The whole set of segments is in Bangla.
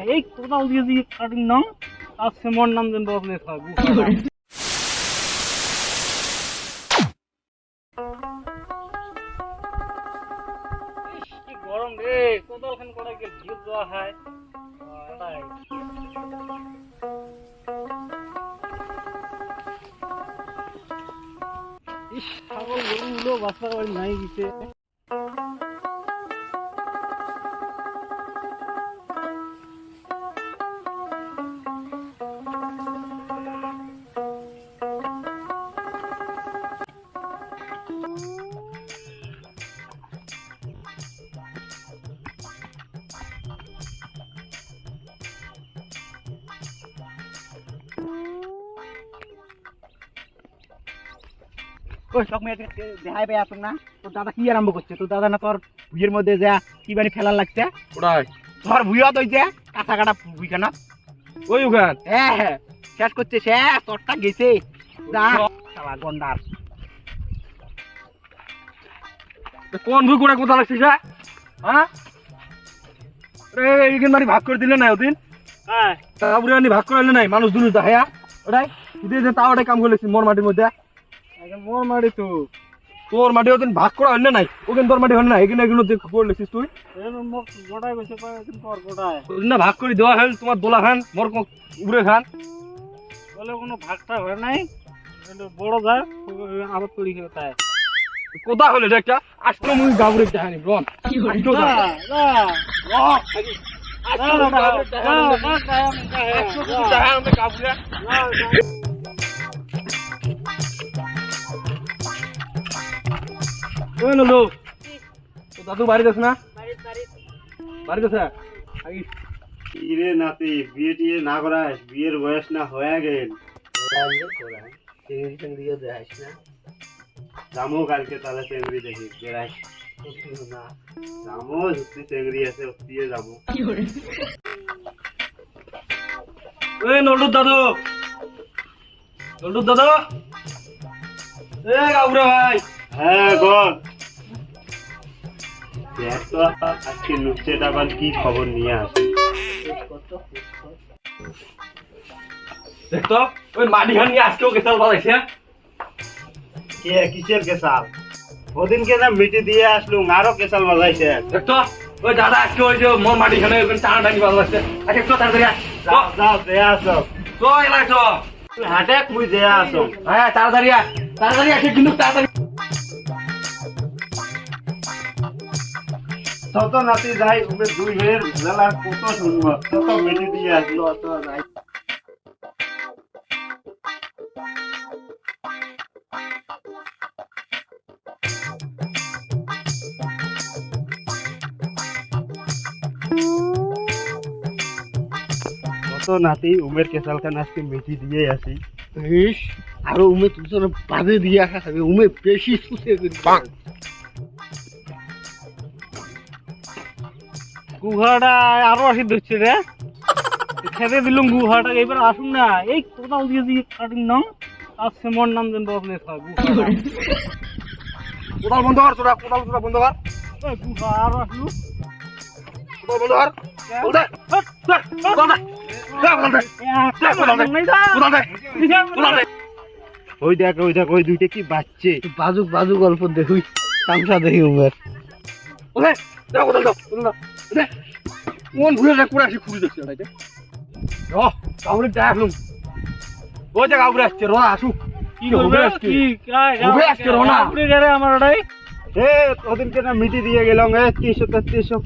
এই কোথাও দিয়ে দিয়ে কাটিং নাম আছে মোর নাম দেন বদলে থাকবো কি গরম রে কোদাল খান কোড়া গিয়ে জিপ দেওয়া হয় এটাই ইস ছাগল গরুগুলো বাচ্চা বাড়ি নাই গেছে ওই সব মেয়ে দেখাই পাই আসুন না তোর দাদা কি আরম্ভ করছে তোর দাদা না তোর ভুইয়ের মধ্যে যা কি বানি ফেলার লাগছে ওটাই তোর ভুইয়া তো যে কাঁচা কাটা ভুই কেন ওই ওখান হ্যাঁ শেষ করছে শেষ তোরটা গেছে যা শালা গন্ডার কোন ভুই কোড়া কোথা লাগছে হ্যাঁ রে এইখান বাড়ি ভাগ করে দিলে না ওদিন হ্যাঁ তারপরে আনি ভাগ করে নাই মানুষ দুলু দেখায়া ওটাই যে তাও ওটাই কাম করলেছি মোর মাটির মধ্যে মোর মারি তো তোর মাটি ওদিন ভাগ করা হল নাই ওখানে তোর মাটি হল না এখানে এগুলো করলেছিস তুই মোক গোটাই বসে কয়েকদিন পর গোটায় ওদিন না ভাগ করে দেওয়া হল তোমার দোলা খান মোর উড়ে খান বলে কোনো ভাগটা হয় নাই বড় যা আবার তৈরি খেয়ে তাই কোথা হলো এটা একটা আজকে মুই গাবুরে দেখানি রন দাদু বাড়ি যাস না বাড়ি যাস রে নাতি বিয়ে টিয়ে না করাস বিয়ের বয়স না হয়ে গেল যাবো কালকে তাহলে চেংড়ি দেখি বেড়াই না যাবো সত্যি চেংড়ি আছে দিয়ে যাবো নল্টুর দাদু এ গাবুরে ভাই হ্যাঁ বল দেখ তো আজকে নুকসেট আবার কি খবর নিয়ে আসি দেখতো ওই মাটি খান নিয়ে আজকেও কেসাল বাজাইছে কে কিসের কেসাল ওদিনকে না মিটি দিয়ে আসলুম আরো কেসাল বাজাইছে দেখতো ওই দাদা আজকে ওই যে মোর মাটি খানে ওখানে টানা টানি বাজাইছে আচ্ছা একটু তাড়াতাড়ি যাও যাও দেয়া আসো তো এলাই তো তুই হাটে মুই দেয়া আসো হ্যাঁ তাড়াতাড়ি আসে কিন্তু তাড়াতাড়ি তত নাতি যাই তুমি দুই ভাইয়ের জেলা কত শুনবো তত মিটি দিয়ে আসলো অত যাই কত নাতি উমের কেসাল খান আজকে মিটি দিয়ে আসি আরো উমে তুই তো বাজে দিয়ে আসা খাবি উমে বেশি সুসে গুহাটা আরো আসি ধরছে রে খেতে দিলাম গুহাটা এবার আসুন না এই কোথাও দিয়ে দিয়ে কাটিং নাম আছে মোর নাম দেন বদলে থাকবো কোদাল বন্ধ কর তোরা কোদাল বন্ধ কর গুহা আরো আসলু কোদাল বন্ধ কর ওই দেখ ওই দুইটা কি বাচ্চে বাজুক গল্প দেখুই তামসা দেখি উমের কোন ভুলে করে আসি খুঁজে দেখছি কাউরে দেখলুম ওই যে কাউরে আসছে রোনা আসুক কি করবে কি হবে আজকে রোনা আপনি গেলে আমার ওটাই ওদিনকে না মিটি দিয়ে গেলাম 300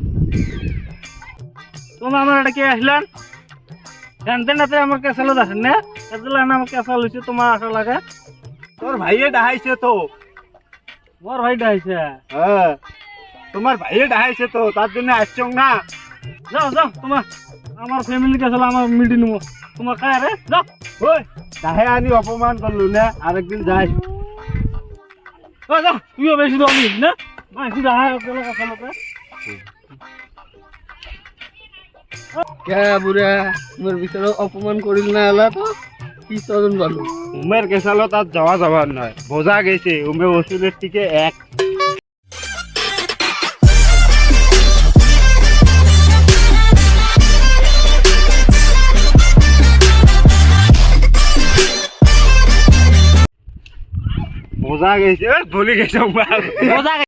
তোমার আমার এটা কে আসলেন জানতেন না আমার কেসালো দেখেন না এতলা না আমার কেসাল হয়েছে তোমার আসা লাগে তোর ভাইয়ে ডাহাইছে তো মোর ভাই ডাইছে হ্যাঁ তোমার ভাইয়ে ডাহাইছে তো তার জন্য আসছ না যাও তোমার আমার ফ্যামিলি কেসাল আমার মিটি নিব তোমার কায় রে যাও ওই ডাহে আনি অপমান করলু না আরেকদিন যাই যাও তুইও বেশি দামি না বেশি ডাহাই কেসালতে কে বুড়া তোমার ভিতরে অপমান করিল না এলা তো কি তজন ভালো উমের কেসালো তার যাওয়ার নয় বোঝা গেছে উমে ওষুধের থেকে এক বোঝা গেছে ভুলে গেছে বোঝা